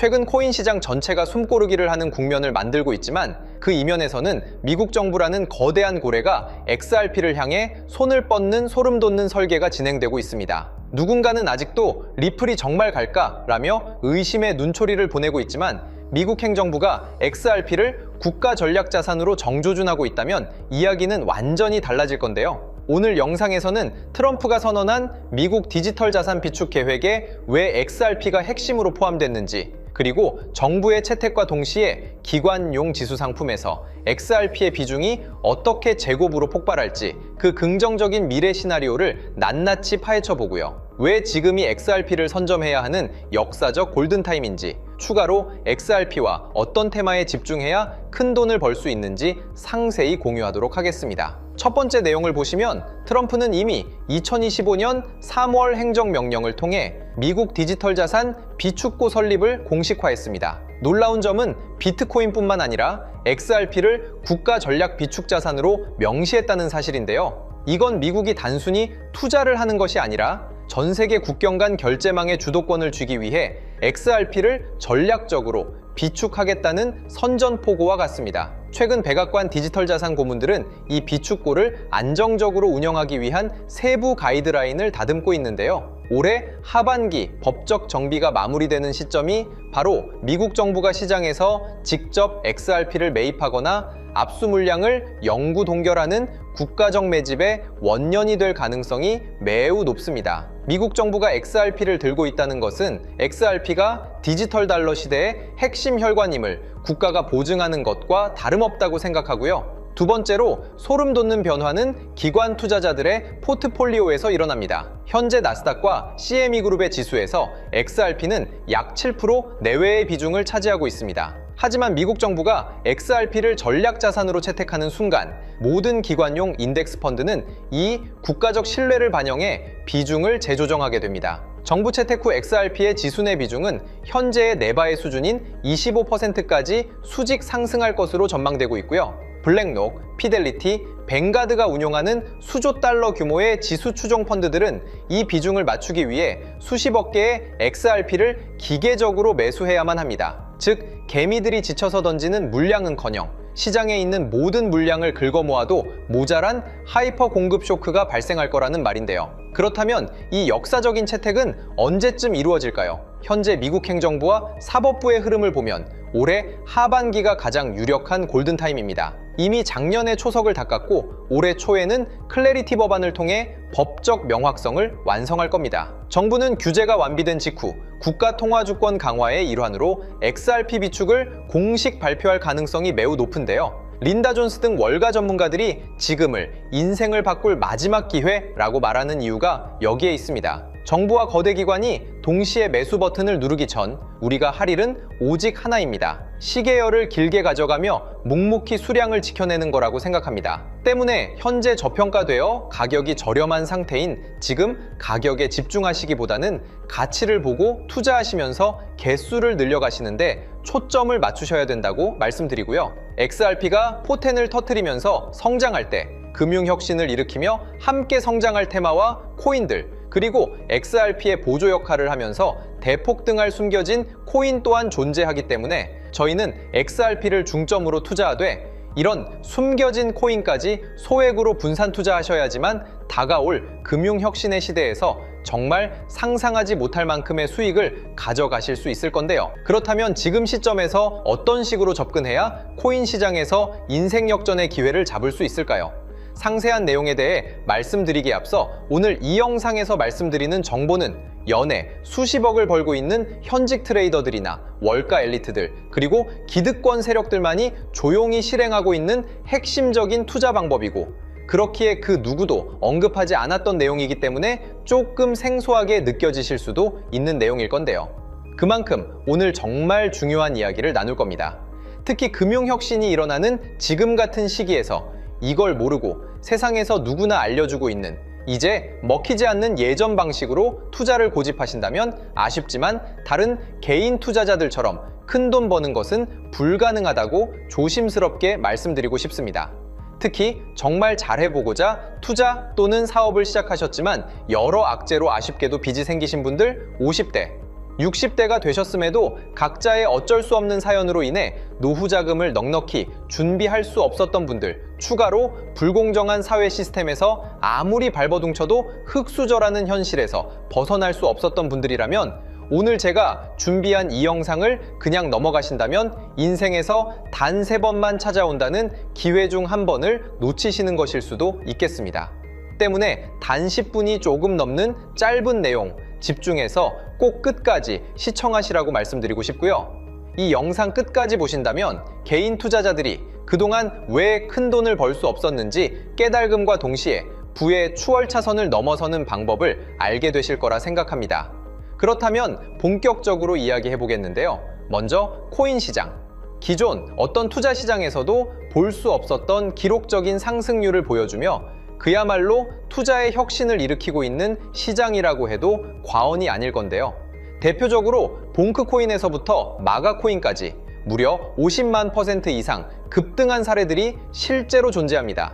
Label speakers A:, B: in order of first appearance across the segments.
A: 최근 코인 시장 전체가 숨고르기를 하는 국면을 만들고 있지만 그 이면에서는 미국 정부라는 거대한 고래가 XRP를 향해 손을 뻗는 소름 돋는 설계가 진행되고 있습니다. 누군가는 아직도 리플이 정말 갈까? 라며 의심의 눈초리를 보내고 있지만 미국 행정부가 XRP를 국가 전략 자산으로 정조준하고 있다면 이야기는 완전히 달라질 건데요. 오늘 영상에서는 트럼프가 선언한 미국 디지털 자산 비축 계획에 왜 XRP가 핵심으로 포함됐는지, 그리고 정부의 채택과 동시에 기관용 지수 상품에서 XRP의 비중이 어떻게 제곱으로 폭발할지 그 긍정적인 미래 시나리오를 낱낱이 파헤쳐 보고요. 왜 지금이 XRP를 선점해야 하는 역사적 골든타임인지, 추가로 XRP와 어떤 테마에 집중해야 큰 돈을 벌 수 있는지 상세히 공유하도록 하겠습니다. 첫 번째 내용을 보시면 트럼프는 이미 2025년 3월 행정명령을 통해 미국 디지털 자산 비축고 설립을 공식화했습니다. 놀라운 점은 비트코인뿐만 아니라 XRP를 국가 전략 비축 자산으로 명시했다는 사실인데요. 이건 미국이 단순히 투자를 하는 것이 아니라 전 세계 국경 간 결제망의 주도권을 쥐기 위해 XRP를 전략적으로 비축하겠다는 선전포고와 같습니다. 최근 백악관 디지털 자산 고문들은 이 비축고를 안정적으로 운영하기 위한 세부 가이드라인을 다듬고 있는데요. 올해 하반기 법적 정비가 마무리되는 시점이 바로 미국 정부가 시장에서 직접 XRP를 매입하거나 압수 물량을 영구 동결하는 국가적 매집의 원년이 될 가능성이 매우 높습니다. 미국 정부가 XRP를 들고 있다는 것은 XRP가 디지털 달러 시대의 핵심 혈관임을 국가가 보증하는 것과 다름없다고 생각하고요. 두 번째로 소름 돋는 변화는 기관 투자자들의 포트폴리오에서 일어납니다. 현재 나스닥과 CME 그룹의 지수에서 XRP는 약 7% 내외의 비중을 차지하고 있습니다. 하지만 미국 정부가 XRP를 전략 자산으로 채택하는 순간 모든 기관용 인덱스 펀드는 이 국가적 신뢰를 반영해 비중을 재조정하게 됩니다. 정부 채택 후 XRP의 지수 내 비중은 현재의 네바의 수준인 25%까지 수직 상승할 것으로 전망되고 있고요. 블랙록, 피델리티, 뱅가드가 운용하는 수조 달러 규모의 지수 추종 펀드들은 이 비중을 맞추기 위해 수십억 개의 XRP를 기계적으로 매수해야만 합니다. 즉, 개미들이 지쳐서 던지는 물량은커녕 시장에 있는 모든 물량을 긁어 모아도 모자란 하이퍼 공급 쇼크가 발생할 거라는 말인데요. 그렇다면 이 역사적인 채택은 언제쯤 이루어질까요? 현재 미국 행정부와 사법부의 흐름을 보면 올해 하반기가 가장 유력한 골든타임입니다. 이미 작년에 초석을 닦았고 올해 초에는 클래리티 법안을 통해 법적 명확성을 완성할 겁니다. 정부는 규제가 완비된 직후 국가통화주권 강화의 일환으로 XRP 비축을 공식 발표할 가능성이 매우 높은데요. 린다 존스 등 월가 전문가들이 지금을 인생을 바꿀 마지막 기회라고 말하는 이유가 여기에 있습니다. 정부와 거대 기관이 동시에 매수 버튼을 누르기 전 우리가 할 일은 오직 하나입니다. 시계열을 길게 가져가며 묵묵히 수량을 지켜내는 거라고 생각합니다. 때문에 현재 저평가되어 가격이 저렴한 상태인 지금 가격에 집중하시기보다는 가치를 보고 투자하시면서 개수를 늘려가시는데 초점을 맞추셔야 된다고 말씀드리고요. XRP가 포텐을 터뜨리면서 성장할 때 금융혁신을 일으키며 함께 성장할 테마와 코인들, 그리고 XRP의 보조 역할을 하면서 대폭등할 숨겨진 코인 또한 존재하기 때문에 저희는 XRP를 중점으로 투자하되 이런 숨겨진 코인까지 소액으로 분산 투자하셔야지만 다가올 금융혁신의 시대에서 정말 상상하지 못할 만큼의 수익을 가져가실 수 있을 건데요. 그렇다면 지금 시점에서 어떤 식으로 접근해야 코인 시장에서 인생 역전의 기회를 잡을 수 있을까요? 상세한 내용에 대해 말씀드리기에 앞서 오늘 이 영상에서 말씀드리는 정보는 연에 수십억을 벌고 있는 현직 트레이더들이나 월가 엘리트들, 그리고 기득권 세력들만이 조용히 실행하고 있는 핵심적인 투자 방법이고, 그렇기에 그 누구도 언급하지 않았던 내용이기 때문에 조금 생소하게 느껴지실 수도 있는 내용일 건데요. 그만큼 오늘 정말 중요한 이야기를 나눌 겁니다. 특히 금융혁신이 일어나는 지금 같은 시기에서 이걸 모르고 세상에서 누구나 알려주고 있는, 이제 먹히지 않는 예전 방식으로 투자를 고집하신다면 아쉽지만 다른 개인 투자자들처럼 큰돈 버는 것은 불가능하다고 조심스럽게 말씀드리고 싶습니다. 특히 정말 잘해보고자 투자 또는 사업을 시작하셨지만 여러 악재로 아쉽게도 빚이 생기신 분들, 50대, 60대가 되셨음에도 각자의 어쩔 수 없는 사연으로 인해 노후 자금을 넉넉히 준비할 수 없었던 분들, 추가로 불공정한 사회 시스템에서 아무리 발버둥쳐도 흙수저라는 현실에서 벗어날 수 없었던 분들이라면 오늘 제가 준비한 이 영상을 그냥 넘어가신다면 인생에서 단 3번만 찾아온다는 기회 중 한 번을 놓치시는 것일 수도 있겠습니다. 때문에 단 10분이 조금 넘는 짧은 내용 집중해서 꼭 끝까지 시청하시라고 말씀드리고 싶고요. 이 영상 끝까지 보신다면 개인 투자자들이 그동안 왜 큰 돈을 벌 수 없었는지 깨달음과 동시에 부의 추월차선을 넘어서는 방법을 알게 되실 거라 생각합니다. 그렇다면 본격적으로 이야기해 보겠는데요. 먼저 코인 시장. 기존 어떤 투자 시장에서도 볼 수 없었던 기록적인 상승률을 보여주며 그야말로 투자의 혁신을 일으키고 있는 시장이라고 해도 과언이 아닐 건데요. 대표적으로 봉크코인에서부터 마가코인까지 무려 50만 % 이상 급등한 사례들이 실제로 존재합니다.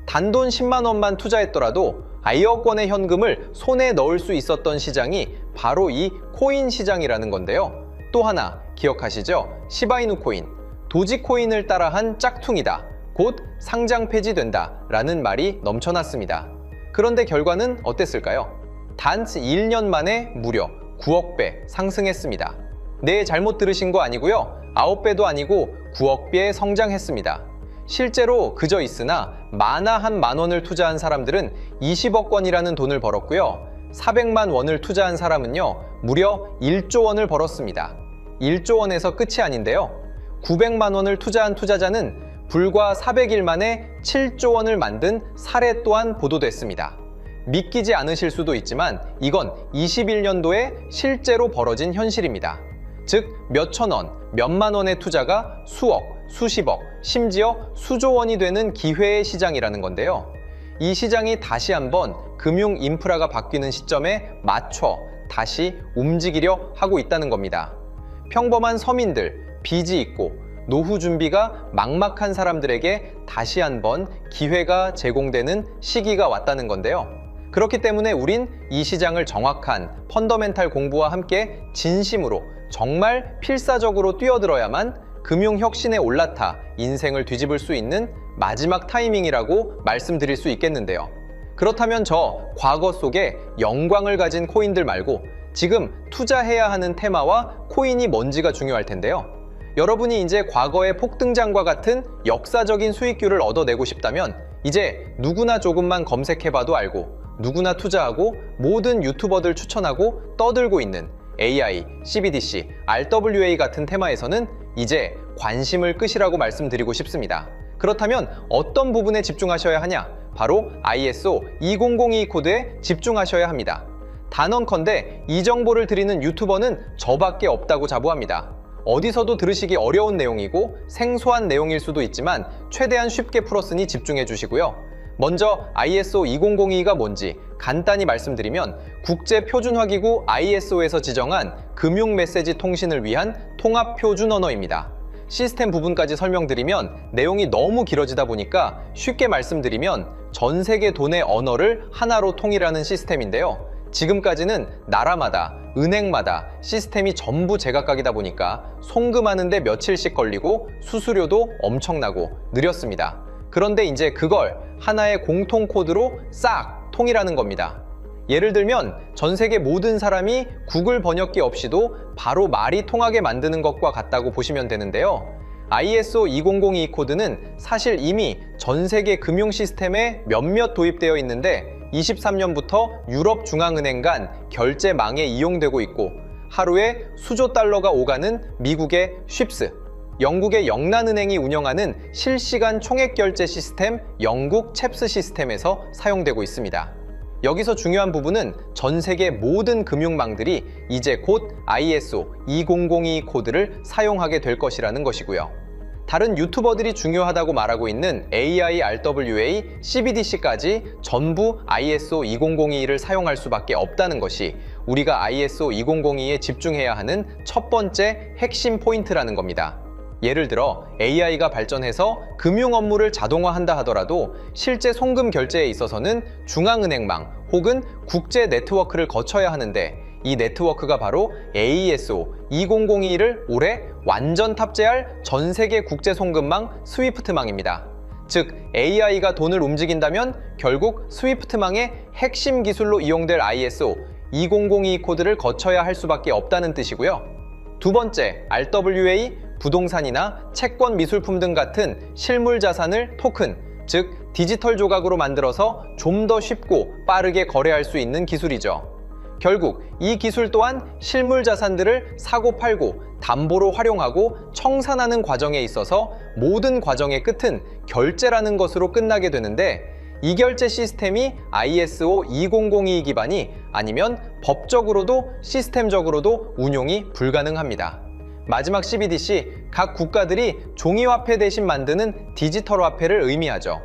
A: 단돈 10만 원만 투자했더라도 1억 원의 현금을 손에 넣을 수 있었던 시장이 바로 이 코인 시장이라는 건데요. 또 하나 기억하시죠? 시바이누 코인, 도지코인을 따라한 짝퉁이다. 곧 상장 폐지된다 라는 말이 넘쳐났습니다. 그런데 결과는 어땠을까요? 단 1년 만에 무려 9억 배 상승했습니다. 네, 잘못 들으신 거 아니고요. 9배도 아니고 9억 배 성장했습니다. 실제로 그저 있으나 만화 한 만 원을 투자한 사람들은 20억 원이라는 돈을 벌었고요. 400만 원을 투자한 사람은요, 무려 1조 원을 벌었습니다. 1조 원에서 끝이 아닌데요. 900만 원을 투자한 투자자는 불과 400일 만에 7조 원을 만든 사례 또한 보도됐습니다. 믿기지 않으실 수도 있지만 이건 21년도에 실제로 벌어진 현실입니다. 즉 몇천 원, 몇만 원의 투자가 수억, 수십억, 심지어 수조 원이 되는 기회의 시장이라는 건데요. 이 시장이 다시 한번 금융 인프라가 바뀌는 시점에 맞춰 다시 움직이려 하고 있다는 겁니다. 평범한 서민들, 빚이 있고 노후 준비가 막막한 사람들에게 다시 한번 기회가 제공되는 시기가 왔다는 건데요. 그렇기 때문에 우린 이 시장을 정확한 펀더멘탈 공부와 함께 진심으로 정말 필사적으로 뛰어들어야만 금융혁신에 올라타 인생을 뒤집을 수 있는 마지막 타이밍이라고 말씀드릴 수 있겠는데요. 그렇다면 저 과거 속에 영광을 가진 코인들 말고 지금 투자해야 하는 테마와 코인이 뭔지가 중요할 텐데요. 여러분이 이제 과거의 폭등장과 같은 역사적인 수익률을 얻어내고 싶다면 이제 누구나 조금만 검색해봐도 알고 누구나 투자하고 모든 유튜버들 추천하고 떠들고 있는 AI, CBDC, RWA 같은 테마에서는 이제 관심을 끄시라고 말씀드리고 싶습니다. 그렇다면 어떤 부분에 집중하셔야 하냐? 바로 ISO 2002 코드에 집중하셔야 합니다. 단언컨대 이 정보를 드리는 유튜버는 저밖에 없다고 자부합니다. 어디서도 들으시기 어려운 내용이고 생소한 내용일 수도 있지만 최대한 쉽게 풀었으니 집중해 주시고요. 먼저 ISO 2002가 뭔지 간단히 말씀드리면 국제표준화기구 ISO에서 지정한 금융 메시지 통신을 위한 통합표준 언어입니다. 시스템 부분까지 설명드리면 내용이 너무 길어지다 보니까 쉽게 말씀드리면 전 세계 돈의 언어를 하나로 통일하는 시스템인데요. 지금까지는 나라마다, 은행마다 시스템이 전부 제각각이다 보니까 송금하는데 며칠씩 걸리고 수수료도 엄청나고 느렸습니다. 그런데 이제 그걸 하나의 공통 코드로 싹 통일하는 겁니다. 예를 들면 전 세계 모든 사람이 구글 번역기 없이도 바로 말이 통하게 만드는 것과 같다고 보시면 되는데요. ISO 2002 코드는 사실 이미 전 세계 금융 시스템에 몇몇 도입되어 있는데 23년부터 유럽중앙은행 간 결제망에 이용되고 있고 하루에 수조 달러가 오가는 미국의 쉽스, 영국의 영란은행이 운영하는 실시간 총액결제 시스템 영국 챕스 시스템에서 사용되고 있습니다. 여기서 중요한 부분은 전 세계 모든 금융망들이 이제 곧 ISO 2002 코드를 사용하게 될 것이라는 것이고요. 다른 유튜버들이 중요하다고 말하고 있는 AI, RWA, CBDC까지 전부 ISO 2002를 사용할 수밖에 없다는 것이 우리가 ISO 2002에 집중해야 하는 첫 번째 핵심 포인트라는 겁니다. 예를 들어 AI가 발전해서 금융 업무를 자동화한다 하더라도 실제 송금 결제에 있어서는 중앙은행망 혹은 국제 네트워크를 거쳐야 하는데 이 네트워크가 바로 AESO 2002를 올해 완전 탑재할 전 세계 국제 송금망 스위프트망입니다. 즉 AI가 돈을 움직인다면 결국 스위프트망의 핵심 기술로 이용될 ISO 2002 코드를 거쳐야 할 수밖에 없다는 뜻이고요. 두 번째, RWA, 부동산이나 채권 미술품 등 같은 실물 자산을 토큰, 즉 디지털 조각으로 만들어서 좀 더 쉽고 빠르게 거래할 수 있는 기술이죠. 결국 이 기술 또한 실물 자산들을 사고 팔고 담보로 활용하고 청산하는 과정에 있어서 모든 과정의 끝은 결제라는 것으로 끝나게 되는데, 이 결제 시스템이 ISO 2002 기반이 아니면 법적으로도 시스템적으로도 운용이 불가능합니다. 마지막 CBDC, 각 국가들이 종이화폐 대신 만드는 디지털 화폐를 의미하죠.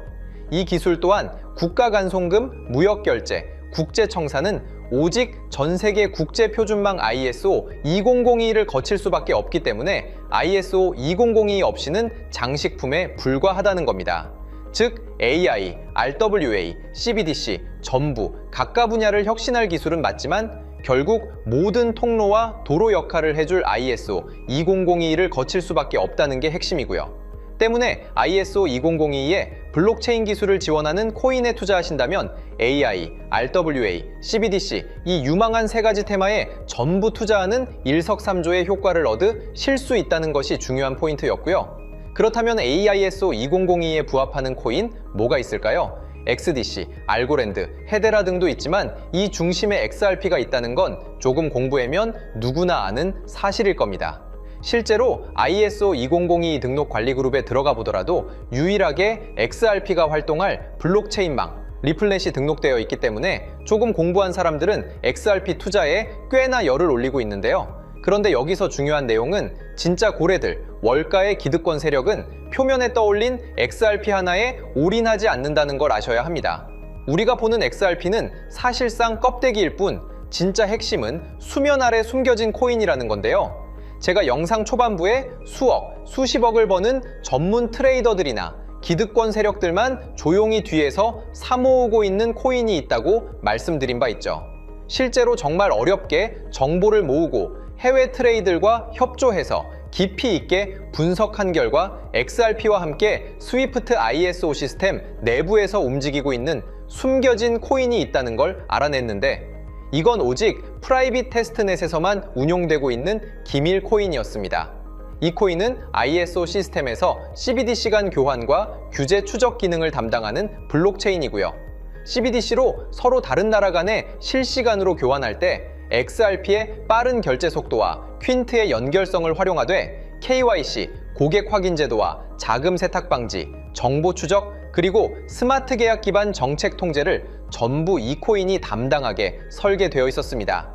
A: 이 기술 또한 국가 간 송금, 무역 결제, 국제 청산은 오직 전 세계 국제 표준망 ISO 2002를 거칠 수밖에 없기 때문에 ISO 2002 없이는 장식품에 불과하다는 겁니다. 즉 AI, RWA, CBDC 전부 각각 분야를 혁신할 기술은 맞지만 결국 모든 통로와 도로 역할을 해줄 ISO 2002를 거칠 수밖에 없다는 게 핵심이고요. 때문에 ISO 2002에 블록체인 기술을 지원하는 코인에 투자하신다면 AI, RWA, CBDC 이 유망한 세 가지 테마에 전부 투자하는 일석삼조의 효과를 얻으실 수 있다는 것이 중요한 포인트였고요. 그렇다면 AISO 2002에 부합하는 코인 뭐가 있을까요? XDC, 알고랜드, 헤데라 등도 있지만 이 중심에 XRP가 있다는 건 조금 공부하면 누구나 아는 사실일 겁니다. 실제로 ISO 2002 등록 관리 그룹에 들어가 보더라도 유일하게 XRP가 활동할 블록체인망, 리플넷이 등록되어 있기 때문에 조금 공부한 사람들은 XRP 투자에 꽤나 열을 올리고 있는데요. 그런데 여기서 중요한 내용은 진짜 고래들, 월가의 기득권 세력은 표면에 떠올린 XRP 하나에 올인하지 않는다는 걸 아셔야 합니다. 우리가 보는 XRP는 사실상 껍데기일 뿐 진짜 핵심은 수면 아래 숨겨진 코인이라는 건데요. 제가 영상 초반부에 수억, 수십억을 버는 전문 트레이더들이나 기득권 세력들만 조용히 뒤에서 사모으고 있는 코인이 있다고 말씀드린 바 있죠. 실제로 정말 어렵게 정보를 모으고 해외 트레이더들과 협조해서 깊이 있게 분석한 결과 XRP와 함께 스위프트 ISO 시스템 내부에서 움직이고 있는 숨겨진 코인이 있다는 걸 알아냈는데, 이건 오직 프라이빗 테스트넷에서만 운용되고 있는 기밀 코인이었습니다. 이 코인은 ISO 시스템에서 CBDC 간 교환과 규제 추적 기능을 담당하는 블록체인이고요. CBDC로 서로 다른 나라 간에 실시간으로 교환할 때 XRP의 빠른 결제 속도와 퀸트의 연결성을 활용하되 KYC, 고객 확인 제도와 자금 세탁 방지, 정보 추적, 그리고 스마트 계약 기반 정책 통제를 전부 이 코인이 담당하게 설계되어 있었습니다.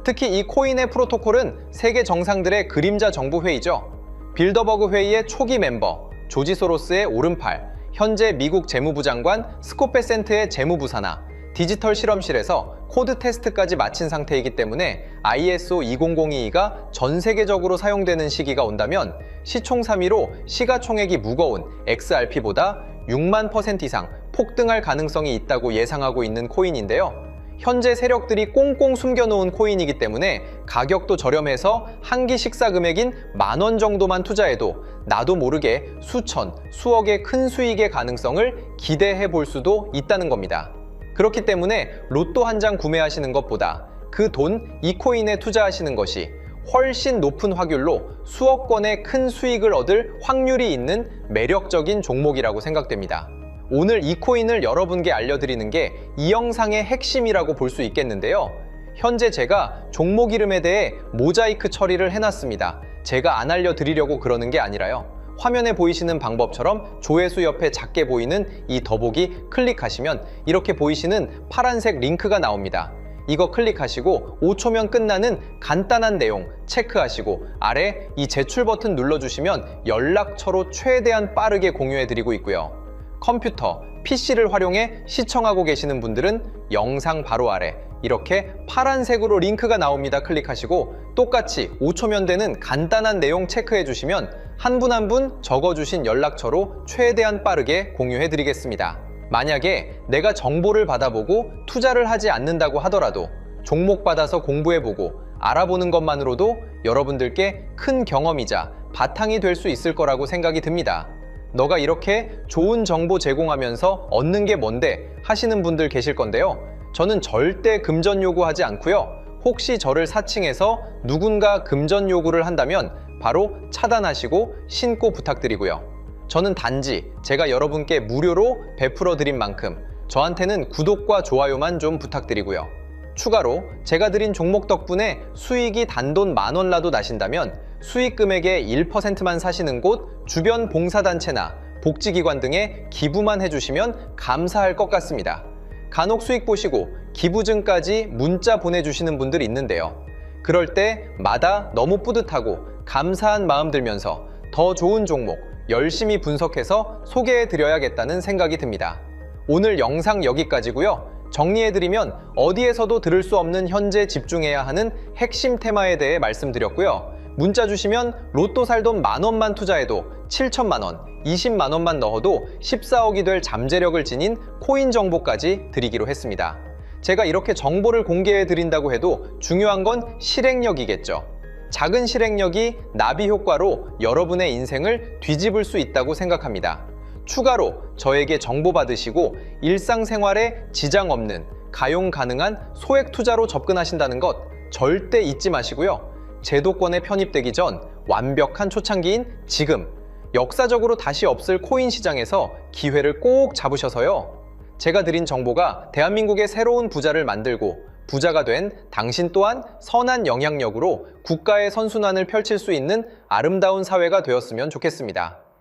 A: 특히 이 코인의 프로토콜은 세계 정상들의 그림자 정부 회의죠. 빌더버그 회의의 초기 멤버, 조지 소로스의 오른팔, 현재 미국 재무부 장관 스콧 베센트의 재무부 산하, 디지털 실험실에서 코드 테스트까지 마친 상태이기 때문에 ISO 2002가 전 세계적으로 사용되는 시기가 온다면 시총3위로 시가총액이 무거운 XRP보다 6만% 이상 폭등할 가능성이 있다고 예상하고 있는 코인인데요. 현재 세력들이 꽁꽁 숨겨놓은 코인이기 때문에 가격도 저렴해서 한 끼 식사 금액인 10,000원 정도만 투자해도 나도 모르게 수천, 수억의 큰 수익의 가능성을 기대해 볼 수도 있다는 겁니다. 그렇기 때문에 로또 한 장 구매하시는 것보다 그 돈 이 코인에 투자하시는 것이 훨씬 높은 확률로 수억 건의 큰 수익을 얻을 확률이 있는 매력적인 종목이라고 생각됩니다. 오늘 이 코인을 여러분께 알려드리는 게 이 영상의 핵심이라고 볼 수 있겠는데요. 현재 제가 종목 이름에 대해 모자이크 처리를 해놨습니다. 제가 안 알려드리려고 그러는 게 아니라요. 화면에 보이시는 방법처럼 조회수 옆에 작게 보이는 이 더보기 클릭하시면 이렇게 보이시는 파란색 링크가 나옵니다. 이거 클릭하시고 5초면 끝나는 간단한 내용 체크하시고 아래 이 제출 버튼 눌러주시면 연락처로 최대한 빠르게 공유해드리고 있고요. 컴퓨터, PC를 활용해 시청하고 계시는 분들은 영상 바로 아래 이렇게 파란색으로 링크가 나옵니다. 클릭하시고 똑같이 5초면 되는 간단한 내용 체크해 주시면 한 분 한 분 적어주신 연락처로 최대한 빠르게 공유해 드리겠습니다. 만약에 내가 정보를 받아보고 투자를 하지 않는다고 하더라도 종목 받아서 공부해보고 알아보는 것만으로도 여러분들께 큰 경험이자 바탕이 될 수 있을 거라고 생각이 듭니다. 너가 이렇게 좋은 정보 제공하면서 얻는 게 뭔데 하시는 분들 계실 건데요. 저는 절대 금전 요구하지 않고요. 혹시 저를 사칭해서 누군가 금전 요구를 한다면 바로 차단하시고 신고 부탁드리고요. 저는 단지 제가 여러분께 무료로 베풀어 드린 만큼 저한테는 구독과 좋아요만 좀 부탁드리고요. 추가로 제가 드린 종목 덕분에 수익이 단돈 10,000원라도 나신다면 수익 금액의 1%만 사시는 곳 주변 봉사단체나 복지기관 등에 기부만 해주시면 감사할 것 같습니다. 간혹 수익 보시고 기부증까지 문자 보내주시는 분들이 있는데요. 그럴 때마다 너무 뿌듯하고 감사한 마음 들면서 더 좋은 종목 열심히 분석해서 소개해드려야겠다는 생각이 듭니다. 오늘 영상 여기까지고요. 정리해드리면 어디에서도 들을 수 없는 현재 집중해야 하는 핵심 테마에 대해 말씀드렸고요. 문자 주시면 로또 살 돈 10,000원만 투자해도 7,000만 원, 20만 원만 넣어도 14억이 될 잠재력을 지닌 코인 정보까지 드리기로 했습니다. 제가 이렇게 정보를 공개해 드린다고 해도 중요한 건 실행력이겠죠. 작은 실행력이 나비 효과로 여러분의 인생을 뒤집을 수 있다고 생각합니다. 추가로 저에게 정보 받으시고 일상생활에 지장 없는 가용 가능한 소액 투자로 접근하신다는 것 절대 잊지 마시고요. 제도권에 편입되기 전 완벽한 초창기인 지금 역사적으로 다시 없을 코인 시장에서 기회를 꼭 잡으셔서요. 제가 드린 정보가 대한민국의 새로운 부자를 만들고 부자가 된 당신 또한 선한 영향력으로 국가의 선순환을 펼칠 수 있는 아름다운 사회가 되었으면 좋겠습니다.